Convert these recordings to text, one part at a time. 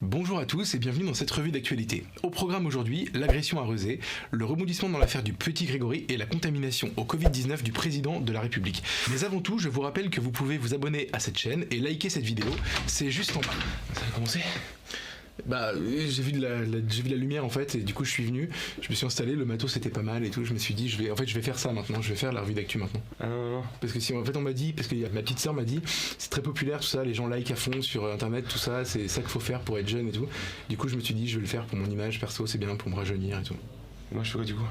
Bonjour à tous et bienvenue dans cette revue d'actualité. Au programme aujourd'hui, l'agression à Rezé, le rebondissement dans l'affaire du petit Grégory et la contamination au Covid-19 du président de la République. Mais avant tout, je vous rappelle que vous pouvez vous abonner à cette chaîne et liker cette vidéo, c'est juste en bas. Ça va commencer ? J'ai vu de la lumière en fait et du coup je suis venu, je me suis installé, le matos c'était pas mal et tout, je me suis dit je vais faire ça maintenant, je vais faire la revue d'actu maintenant. Non. Parce que si en fait on m'a dit, parce que ma petite sœur m'a dit, c'est très populaire tout ça, les gens like à fond sur internet, tout ça, c'est ça qu'il faut faire pour être jeune et tout. Du coup je me suis dit je vais le faire pour mon image perso, c'est bien pour me rajeunir et tout. Moi je fais quoi du coup?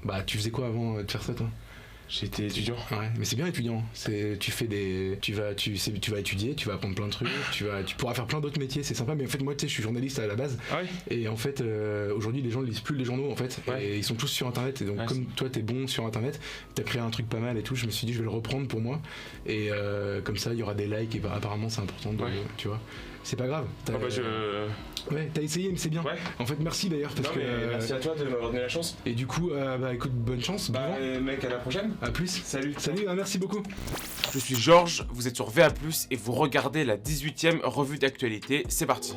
Bah tu faisais quoi avant de faire ça toi? J'étais étudiant. Ouais, mais c'est bien étudiant. Tu vas étudier, tu vas apprendre plein de trucs, tu pourras faire plein d'autres métiers, c'est sympa. Mais en fait, moi, tu sais, je suis journaliste à la base. Ah ouais. Et en fait, aujourd'hui, les gens ne lisent plus les journaux, en fait. Ouais. Et ils sont tous sur Internet. Et donc, Ouais, comme toi, t'es bon sur Internet, t'as créé un truc pas mal et tout. Je me suis dit, je vais le reprendre pour moi. Et comme ça, il y aura des likes. Et bah, apparemment, c'est important. Tu vois. C'est pas grave. Ouais, t'as essayé, mais c'est bien. Ouais. En fait, merci d'ailleurs parce que. Merci à toi de m'avoir donné la chance. Et du coup, écoute, bonne chance. Mec, à la prochaine. À plus. Salut, Merci beaucoup. Je suis Georges, vous êtes sur VA+, et vous regardez la 18e revue d'actualité, c'est parti.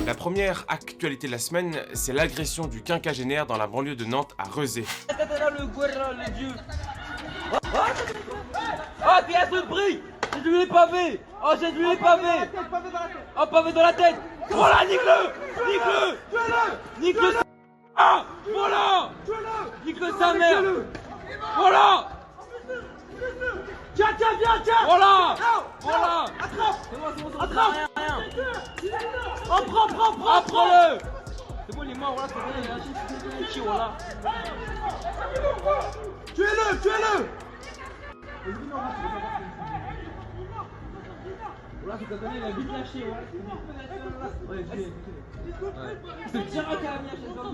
La première actualité de la semaine, c'est l'agression du quinquagénaire dans la banlieue de Nantes à Rezé. Le Guerra, le dieu. Ah, qui a ce prix? J'ai dû les pavés. Oh, j'ai dû les pavés. Oh, pavé dans la tête. Voilà, nique-le. Nique-le. Nique-le. Ah, voilà. Nique-le sa mère. Voilà. Tiens, viens. Voilà. Attrape. C'est bon. Attrape. Rien. Oh, prends-le. C'est bon, il est mort, voilà, c'est bon, il a lâché, voilà. Tuez-le. Voilà, ce cotonnet, il a vite lâché, ouais. C'est direct à la mienne, chez toi.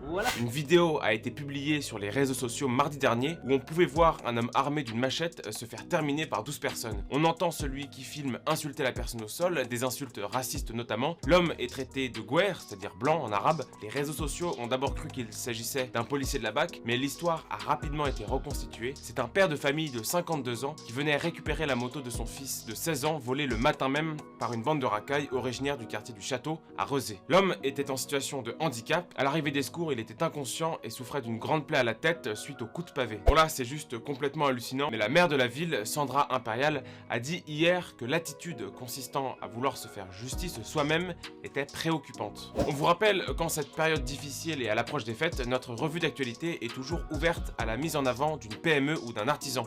Voilà. Une vidéo a été publiée sur les réseaux sociaux mardi dernier où on pouvait voir un homme armé d'une machette se faire terminer par 12 personnes. On entend celui qui filme insulter la personne au sol, des insultes racistes notamment. L'homme est traité de guer, c'est-à-dire blanc en arabe. Les réseaux sociaux ont d'abord cru qu'il s'agissait d'un policier de la BAC, mais l'histoire a rapidement été reconstituée. C'est un père de famille de 52 ans qui venait récupérer la moto de son fils de 16 ans volée le matin même par une bande de racailles originaire du quartier du Château à Rezé. L'homme était en situation de handicap. À l'arrivée des secours, il était inconscient et souffrait d'une grande plaie à la tête suite au coup de pavé. Bon là, c'est juste complètement hallucinant, mais la maire de la ville, Sandra Impérial, a dit hier que l'attitude consistant à vouloir se faire justice soi-même était préoccupante. On vous rappelle qu'en cette période difficile et à l'approche des fêtes, notre revue d'actualité est toujours ouverte à la mise en avant d'une PME ou d'un artisan.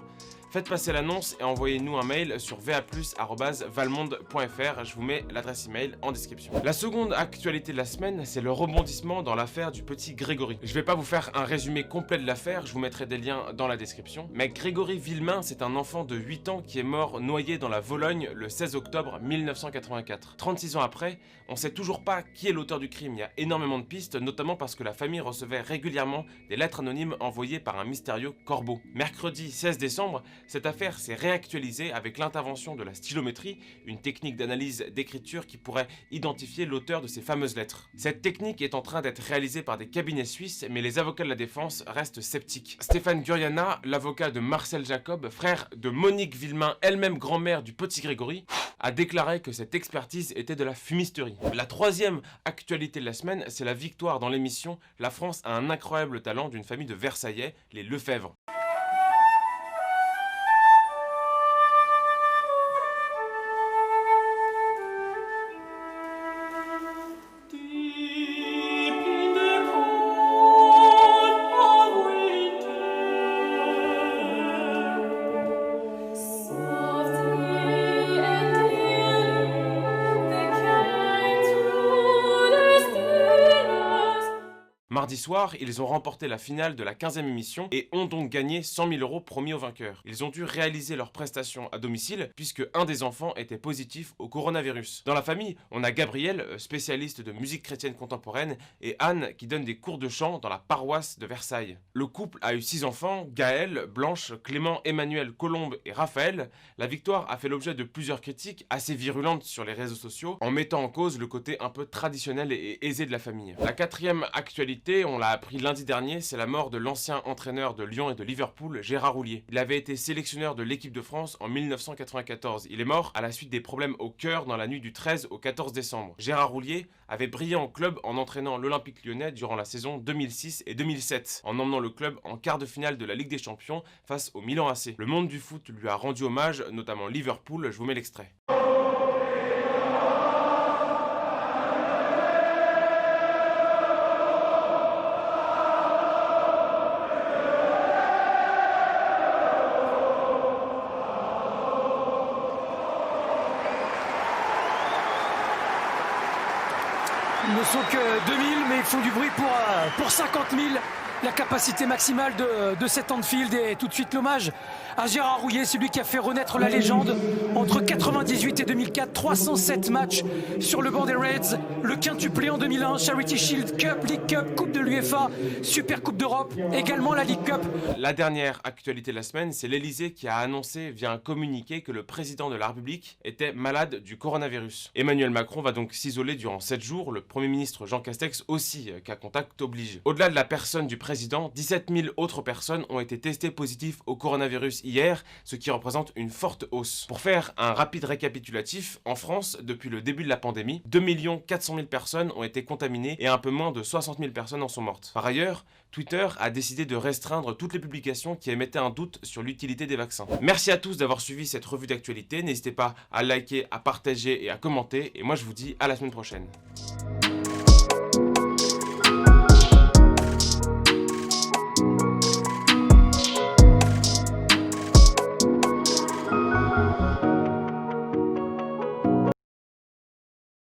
Faites passer l'annonce et envoyez-nous un mail sur va+@valmonde.fr. Je vous mets l'adresse email en description. La seconde actualité de la semaine, c'est le rebondissement dans l'affaire du petit Grégory. Je vais pas vous faire un résumé complet de l'affaire, je vous mettrai des liens dans la description. Mais Grégory Villemain, c'est un enfant de 8 ans qui est mort noyé dans la Vologne le 16 octobre 1984. 36 ans après, on sait toujours pas qui est l'auteur du crime. Il y a énormément de pistes, notamment parce que la famille recevait régulièrement des lettres anonymes envoyées par un mystérieux corbeau. Mercredi 16 décembre, cette affaire s'est réactualisée avec l'intervention de la stylométrie, une technique d'analyse d'écriture qui pourrait identifier l'auteur de ces fameuses lettres. Cette technique est en train d'être réalisée par des cabinets suisses, mais les avocats de la défense restent sceptiques. Stéphane Guriana, l'avocat de Marcel Jacob, frère de Monique Villemain, elle-même grand-mère du petit Grégory, a déclaré que cette expertise était de la fumisterie. La troisième actualité de la semaine, c'est la victoire dans l'émission « La France a un incroyable talent » d'une famille de Versaillais, les Lefebvre. Mardi soir, ils ont remporté la finale de la 15e émission et ont donc gagné 100 000 € promis aux vainqueurs. Ils ont dû réaliser leur prestation à domicile puisque un des enfants était positif au coronavirus. Dans la famille, on a Gabriel, spécialiste de musique chrétienne contemporaine, et Anne qui donne des cours de chant dans la paroisse de Versailles. Le couple a eu 6 enfants, Gaël, Blanche, Clément, Emmanuel, Colombe et Raphaël. La victoire a fait l'objet de plusieurs critiques assez virulentes sur les réseaux sociaux en mettant en cause le côté un peu traditionnel et aisé de la famille. La quatrième actualité, actualité, on l'a appris lundi dernier, c'est la mort de l'ancien entraîneur de Lyon et de Liverpool, Gérard Houllier. Il avait été sélectionneur de l'équipe de France en 1994. Il est mort à la suite des problèmes au cœur dans la nuit du 13 au 14 décembre. Gérard Houllier avait brillé en club en entraînant l'Olympique Lyonnais durant la saison 2006 et 2007, en emmenant le club en quart de finale de la Ligue des Champions face au Milan AC. Le monde du foot lui a rendu hommage, notamment Liverpool, je vous mets l'extrait. Ils ne sont que 2000, mais ils font du bruit pour 50 000. La capacité maximale de cet Anfield et tout de suite l'hommage à Gérard Houllier, celui qui a fait renaître la légende entre 98 et 2004, 307 matchs sur le banc des Reds, le quintuplé en 2001, Charity Shield Cup, League Cup, Coupe de l'UEFA, Super Coupe d'Europe, également la League Cup. La dernière actualité de la semaine, c'est l'Elysée qui a annoncé via un communiqué que le président de la République était malade du coronavirus. Emmanuel Macron va donc s'isoler durant 7 jours, le Premier ministre Jean Castex aussi, cas contact oblige. Au-delà de la personne du président, 17 000 autres personnes ont été testées positives au coronavirus hier, ce qui représente une forte hausse. Pour faire un rapide récapitulatif, en France, depuis le début de la pandémie, 2 400 000 personnes ont été contaminées et un peu moins de 60 000 personnes en sont mortes. Par ailleurs, Twitter a décidé de restreindre toutes les publications qui émettaient un doute sur l'utilité des vaccins. Merci à tous d'avoir suivi cette revue d'actualité, n'hésitez pas à liker, à partager et à commenter, et moi je vous dis à la semaine prochaine.